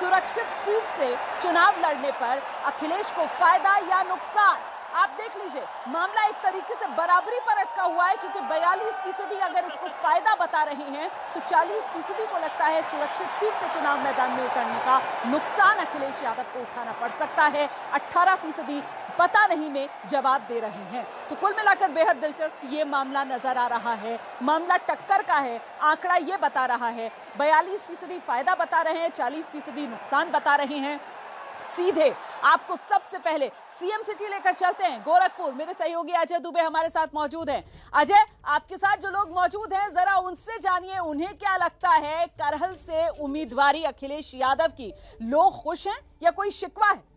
सुरक्षित सीट से चुनाव लड़ने पर अखिलेश को फायदा या नुकसान? आप देख लीजिए, मामला एक तरीके से बराबरी पर अटका हुआ है, क्योंकि 42% अगर इसको फायदा बता रहे हैं तो 40% को लगता है सुरक्षित सीट से चुनाव मैदान में उतरने का नुकसान अखिलेश यादव को उठाना पड़ सकता है। 18% पता नहीं में जवाब दे रहे हैं। तो कुल मिलाकर बेहद दिलचस्प ये मामला नजर आ रहा है। मामला टक्कर का है, आंकड़ा ये बता रहा है 42% फायदा बता रहे हैं, 40% नुकसान बता रहे हैं। सीधे आपको सबसे पहले सीएम सिटी लेकर चलते हैं, गोरखपुर। मेरे सहयोगी अजय दुबे हमारे साथ मौजूद हैं। अजय, आपके साथ जो लोग मौजूद हैं, जरा उनसे जानिए उन्हें क्या लगता है करहल से उम्मीदवारी अखिलेश यादव की। लोग खुश हैं या कोई शिकवा है?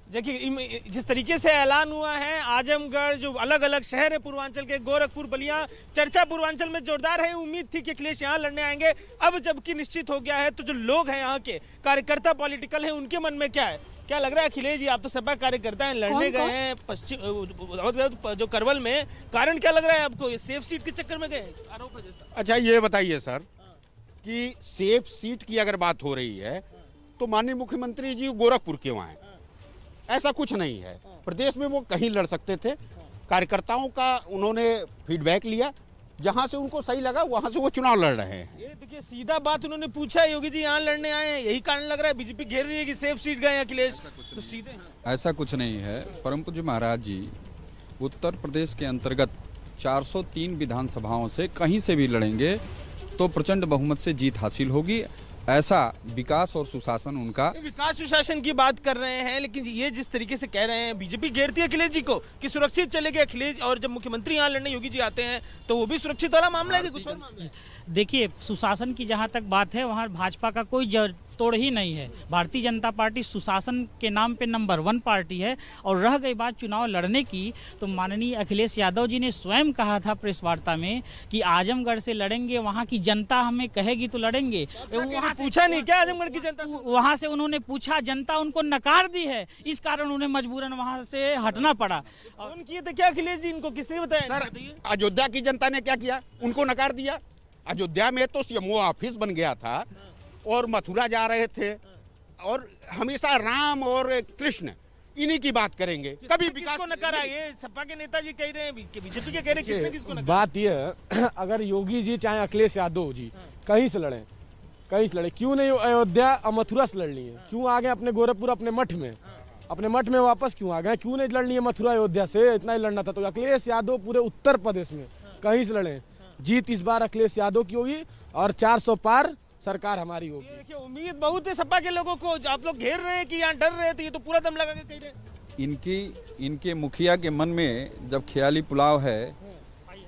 देखिए, जिस तरीके से ऐलान हुआ है, आजमगढ़ जो अलग अलग शहर है पूर्वांचल के, गोरखपुर, बलिया, चर्चा पूर्वांचल में जोरदार है। उम्मीद थी कि अखिलेश यहाँ लड़ने आएंगे। अब जबकि निश्चित हो गया है, तो जो लोग हैं यहाँ के कार्यकर्ता पॉलिटिकल हैं, उनके मन में क्या है, क्या लग रहा है? अखिलेश जी, आप तो सपा कार्यकर्ता हैं, लड़ने गए हैं पश्चिम जो करवल में, कारण क्या लग रहा है आपको? ये सेफ सीट के चक्कर में गए आरोप है जैसा। अच्छा, ये बताइए सर कि सेफ सीट की अगर बात हो रही है तो माननीय मुख्यमंत्री जी गोरखपुर क्यों आए? ऐसा कुछ नहीं है। प्रदेश में वो कहीं लड़ सकते थे। कार्यकर्ताओं का उन्होंने फीडबैक लिया, जहां से उनको सही लगा वहां से वो चुनाव लड़ रहे हैं। ये देखिए, सीधा बात उन्होंने पूछा, योगी जी यहाँ लड़ने आए हैं, यही कारण लग रहा है बीजेपी घेर रही है कि सेफ सीट गए अखिलेश, तो सीधे। ऐसा कुछ नहीं है। परम पूज्य महाराज जी उत्तर प्रदेश के अंतर्गत 403 विधानसभाओं से कहीं से भी लड़ेंगे तो प्रचंड बहुमत से जीत हासिल होगी। ऐसा विकास और सुशासन उनका। विकास सुशासन की बात कर रहे हैं, लेकिन ये जिस तरीके से कह रहे हैं बीजेपी घेरती है अखिलेश जी को कि सुरक्षित चलेंगे अखिलेश, और जब मुख्यमंत्री यहाँ लड़ने योगी जी आते हैं तो वो भी सुरक्षित वाला मामला है कि कुछ और मामला है? देखिए, सुशासन की जहाँ तक बात है, वहाँ भाजपा का कोई तोड़ ही नहीं है। भारतीय जनता पार्टी सुशासन के नाम पे नंबर 1 पार्टी है। और रह गई बात चुनाव लड़ने की, तो माननीय अखिलेश यादव जी ने स्वयं कहा था प्रेस वार्ता में कि आजमगढ़ से लड़ेंगे, वहाँ की जनता हमें कहेगी तो लड़ेंगे। वहाँ पूछा नहीं क्या आजमगढ़ की जनता से? वहाँ से उन्होंने पूछा, जनता उनको नकार दी है, इस कारण उन्हें मजबूरन वहाँ से हटना पड़ा। उनकी तो क्या अखिलेश जी, इनको किसने बताया? सर, अयोध्या की जनता ने क्या किया? उनको नकार दिया। अयोध्या में तो सीएमओ ऑफिस बन गया था और मथुरा जा रहे थे, और हमेशा राम और कृष्ण इन्हीं की बात करेंगे। कभी विकास को नकारा? ये सपा के नेताजी कह रहे हैं कि बीजेपी के कह रहे हैं, किसने किसको नकारा? बात ये है, अगर योगी जी चाहे अखिलेश यादव जी कहीं से लड़े, कहीं से लड़े, क्यों नहीं अयोध्या और मथुरा से लड़नी है? क्यों आ गए अपने गोरखपुर, अपने मठ में, अपने मठ में वापस क्यों आ गए? क्यों नहीं लड़नी है मथुरा अयोध्या से? इतना ही लड़ना था। तो अखिलेश यादव पूरे उत्तर प्रदेश में कहीं से लड़े, जीत इस बार अखिलेश यादव की होगी और 400 पार सरकार हमारी होगी। देखिए, उम्मीद बहुत है सपा के लोगों को। आप लोग घेर रहे हैं कि यहाँ डर रहे थे, ये तो पूरा दम लगा के कह रहे हैं। इनके मुखिया के मन में जब ख्याली पुलाव है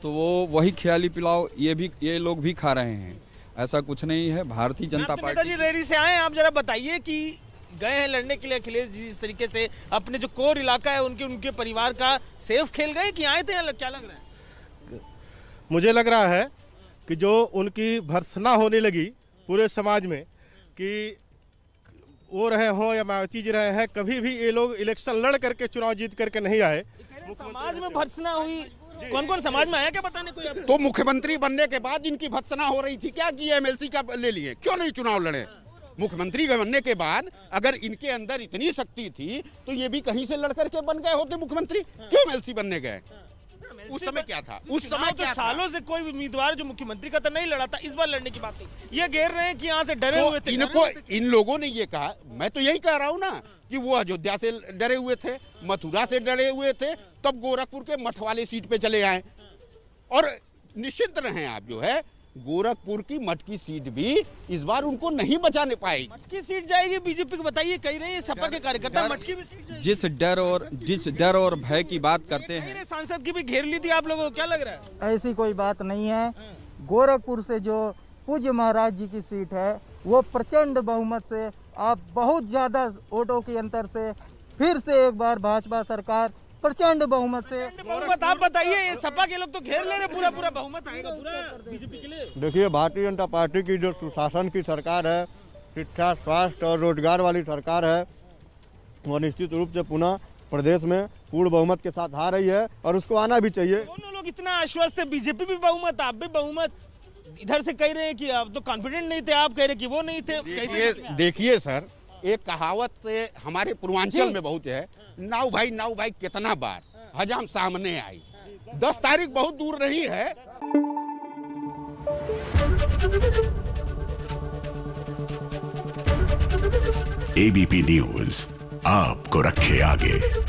तो वो वही ख्याली पुलाव ये लोग भी खा रहे हैं। ऐसा कुछ नहीं है। भारतीय जनता पार्टी नेताजी रेडी से आए, आप जरा बताइए कि गए हैं लड़ने के लिए अखिलेश जी, इस तरीके से अपने जो कोर इलाका है उनके परिवार का सेफ खेल गए कि आए थे? क्या लग रहा है? मुझे लग रहा है कि जो उनकी भर्त्सना होने लगी पूरे समाज में कि वो रहे हों या मायावती जी रहे हैं, कभी भी ये लोग इलेक्शन लड़ करके चुनाव जीत करके नहीं आए। समाज में भर्त्सना हुई, कौन कौन समाज में आया क्या पता नहीं कोई? तो मुख्यमंत्री बनने के बाद इनकी भर्त्सना हो रही थी क्या कि एमएलसी का ले लिए, क्यों नहीं चुनाव लड़े? मुख्यमंत्री बनने के बाद अगर इनके अंदर इतनी शक्ति थी तो ये भी कहीं से लड़ करके बन गए होते मुख्यमंत्री। क्यों एमएलसी बनने गए? उस समय क्या था? उस समय तो सालों से कोई उम्मीदवार जो मुख्यमंत्री का तो नहीं लड़ा था, इस बार लड़ने की बात नहीं। ये घेर रहे हैं कि यहाँ से डरे हुए थे। इन लोगों ने ये कहा, मैं तो यही कह रहा हूँ ना कि वो अयोध्या से डरे हुए थे, मथुरा से डरे हुए थे, तब गोरखपुर के मठ वाले सीट पे चले आए। और निश्चित रहें आप, जो है गोरखपुर की मठ की सीट भी इस बार उनको नहीं बचाने पाएगी। मठ की सीट जाएगी बीजेपी को, बताइए। कह रहे हैं सपा के कार्यकर्ता मठ की भी सीट जाएगी। जिस डर और भय की बात करते हैं, सांसद की भी घेर ली थी आप लोगों को, क्या लग रहा है? ऐसी कोई बात नहीं है। गोरखपुर से जो पूज्य महाराज जी की सीट है वो प्रचंड बहुमत से, आप बहुत ज्यादा वोटों के अंतर से फिर से एक बार भाजपा सरकार प्रचंड बहुमत से। बहुमत आप बताइए, ये सपा के लोग तो घेर ले रहे, पूरा बहुमत आएगा पूरा बीजेपी के लिए। देखिए, भारतीय जनता पार्टी की जो सुशासन की सरकार है, शिक्षा, स्वास्थ्य और रोजगार वाली सरकार है, वो निश्चित रूप से पुनः प्रदेश में पूर्ण बहुमत के साथ आ रही है और उसको आना भी चाहिए। दोनों लोग इतना आश्वस्त है, बीजेपी भी बहुमत, आप भी बहुमत, इधर से कह रहे हैं कि अब तो कॉन्फिडेंट नहीं थे, आप कह रहे हैं कि वो नहीं थे। देखिए सर, एक कहावत हमारे पूर्वांचल में बहुत है, नाव भाई कितना बार हजाम सामने आई। 10 तारीख बहुत दूर नहीं है। एबीपी न्यूज आपको रखे आगे।